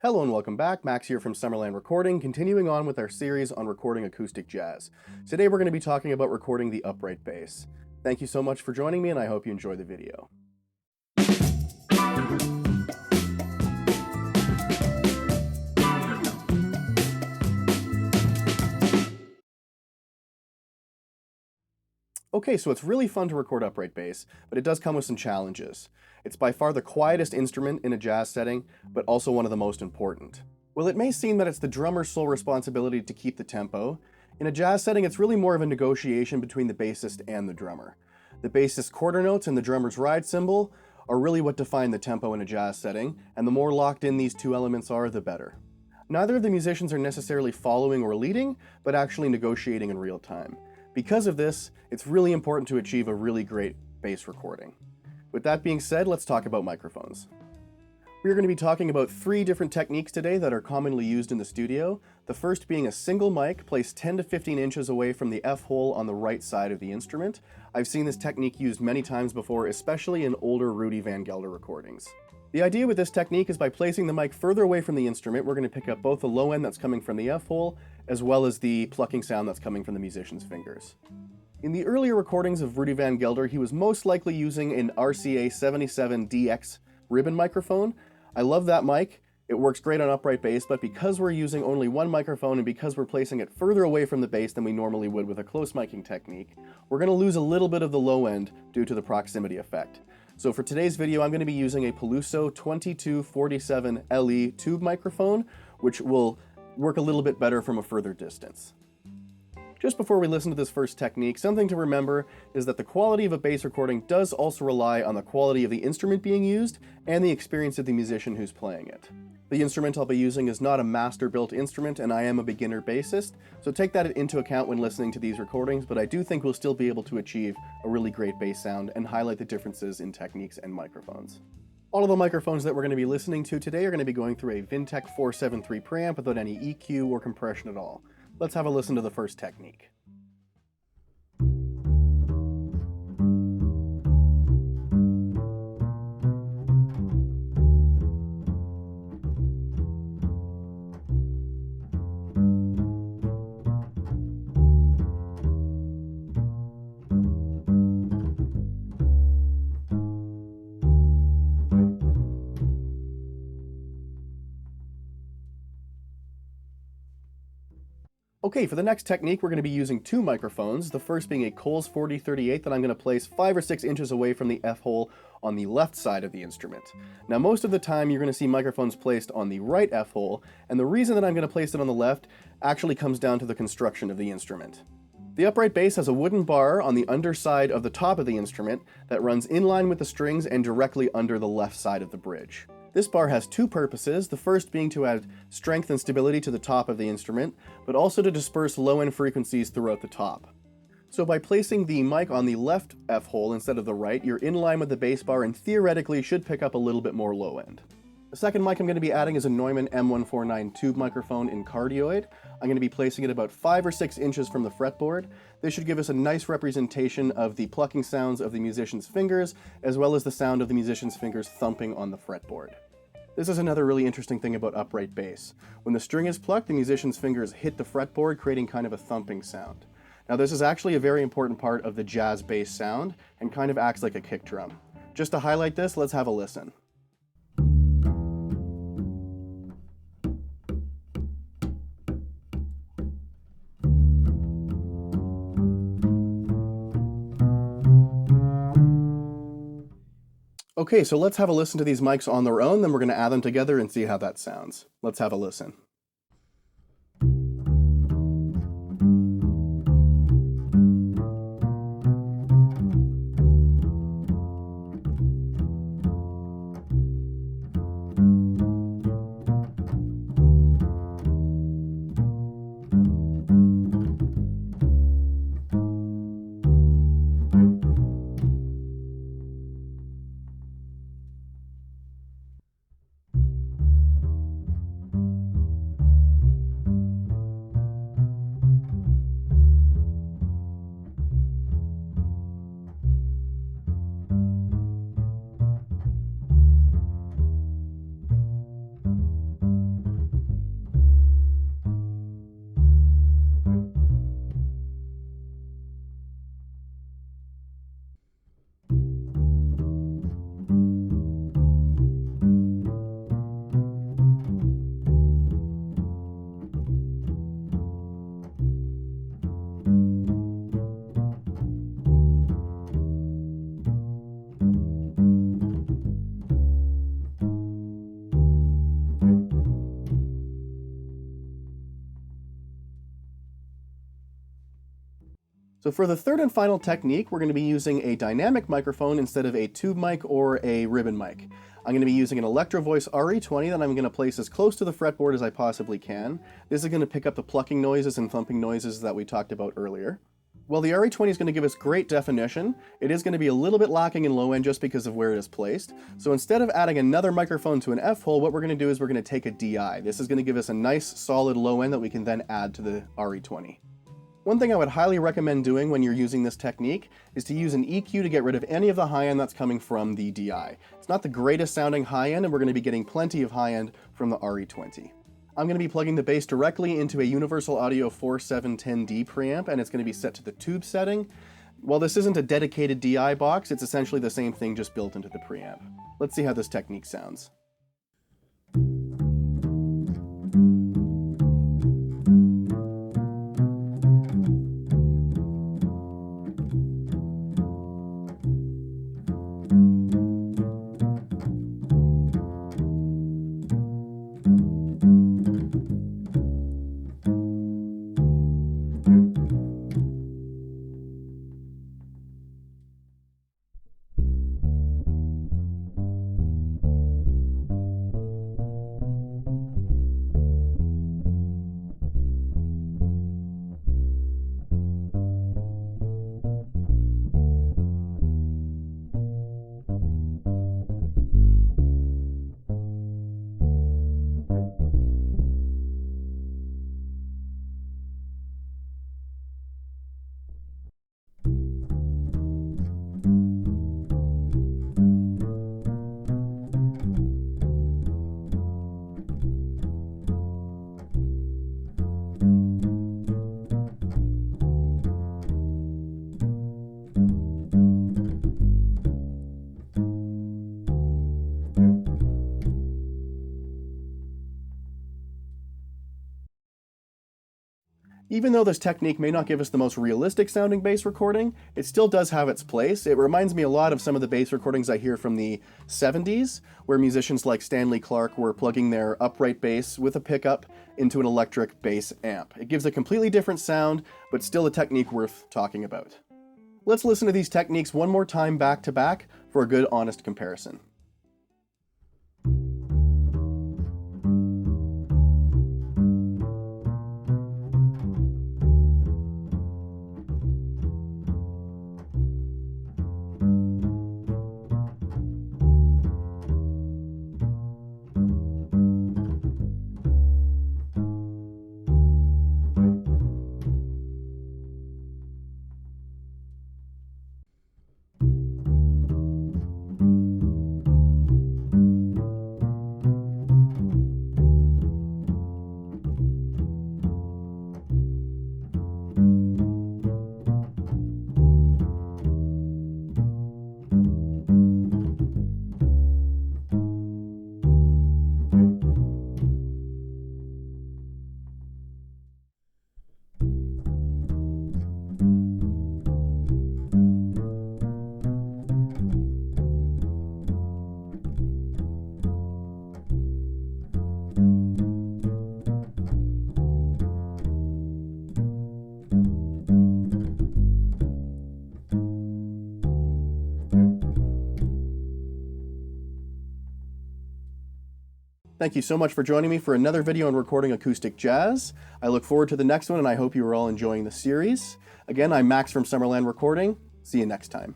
Hello and welcome back. Max here from Summerland Recording, continuing on with our series on recording acoustic jazz. Today we're going to be talking about recording the upright bass. Thank you so much for joining me, and I hope you enjoy the video. Okay, so it's really fun to record upright bass, but it does come with some challenges. It's by far the quietest instrument in a jazz setting, but also one of the most important. Well, it may seem that it's the drummer's sole responsibility to keep the tempo. In a jazz setting, it's really more of a negotiation between the bassist and the drummer. The bassist's quarter notes and the drummer's ride cymbal are really what define the tempo in a jazz setting, and the more locked in these two elements are, the better. Neither of the musicians are necessarily following or leading, but actually negotiating in real time. Because of this, it's really important to achieve a really great bass recording. With that being said, let's talk about microphones. We're going to be talking about 3 different techniques today that are commonly used in the studio. The first being a single mic placed 10 to 15 inches away from the F-hole on the right side of the instrument. I've seen this technique used many times before, especially in older Rudy Van Gelder recordings. The idea with this technique is by placing the mic further away from the instrument, we're going to pick up both the low end that's coming from the F-hole, as well as the plucking sound that's coming from the musician's fingers. In the earlier recordings of Rudy Van Gelder, he was most likely using an RCA 77DX ribbon microphone. I love that mic. It works great on upright bass, but because we're using only one microphone and because we're placing it further away from the bass than we normally would with a close miking technique, we're going to lose a little bit of the low end due to the proximity effect. So for today's video, I'm going to be using a Peluso 2247 LE tube microphone, which will work a little bit better from a further distance. Just before we listen to this first technique, something to remember is that the quality of a bass recording does also rely on the quality of the instrument being used and the experience of the musician who's playing it. The instrument I'll be using is not a master-built instrument, and I am a beginner bassist, so take that into account when listening to these recordings, but I do think we'll still be able to achieve a really great bass sound and highlight the differences in techniques and microphones. All of the microphones that we're going to be listening to today are going to be going through a Vintech 473 preamp without any EQ or compression at all. Let's have a listen to the first technique. Okay, for the next technique, we're going to be using 2 microphones, the first being a Coles 4038 that I'm going to place 5 or 6 inches away from the F-hole on the left side of the instrument. Now, most of the time, you're going to see microphones placed on the right F-hole, and the reason that I'm going to place it on the left actually comes down to the construction of the instrument. The upright bass has a wooden bar on the underside of the top of the instrument that runs in line with the strings and directly under the left side of the bridge. This bar has 2 purposes, the first being to add strength and stability to the top of the instrument, but also to disperse low-end frequencies throughout the top. So by placing the mic on the left F-hole instead of the right, you're in line with the bass bar and theoretically should pick up a little bit more low-end. The second mic I'm going to be adding is a Neumann M149 tube microphone in cardioid. I'm going to be placing it about 5 or 6 inches from the fretboard. This should give us a nice representation of the plucking sounds of the musician's fingers, as well as the sound of the musician's fingers thumping on the fretboard. This is another really interesting thing about upright bass. When the string is plucked, the musician's fingers hit the fretboard, creating kind of a thumping sound. Now, this is actually a very important part of the jazz bass sound and kind of acts like a kick drum. Just to highlight this, let's have a listen. Okay, so let's have a listen to these mics on their own, then we're going to add them together and see how that sounds. Let's have a listen. So for the third and final technique, we're going to be using a dynamic microphone instead of a tube mic or a ribbon mic. I'm going to be using an Electro Voice RE20 that I'm going to place as close to the fretboard as I possibly can. This is going to pick up the plucking noises and thumping noises that we talked about earlier. While the RE20 is going to give us great definition, it is going to be a little bit lacking in low end just because of where it is placed. So instead of adding another microphone to an F-hole, what we're going to do is we're going to take a DI. This is going to give us a nice solid low end that we can then add to the RE20. One thing I would highly recommend doing when you're using this technique is to use an EQ to get rid of any of the high end that's coming from the DI. It's not the greatest sounding high end, and we're going to be getting plenty of high end from the RE20. I'm going to be plugging the bass directly into a Universal Audio 4710D preamp, and it's going to be set to the tube setting. While this isn't a dedicated DI box, it's essentially the same thing just built into the preamp. Let's see how this technique sounds. Even though this technique may not give us the most realistic sounding bass recording, it still does have its place. It reminds me a lot of some of the bass recordings I hear from the 70s, where musicians like Stanley Clarke were plugging their upright bass with a pickup into an electric bass amp. It gives a completely different sound, but still a technique worth talking about. Let's listen to these techniques one more time back to back for a good, honest comparison. Thank you so much for joining me for another video on recording acoustic jazz. I look forward to the next one, and I hope you are all enjoying the series. Again, I'm Max from Summerland Recording. See you next time.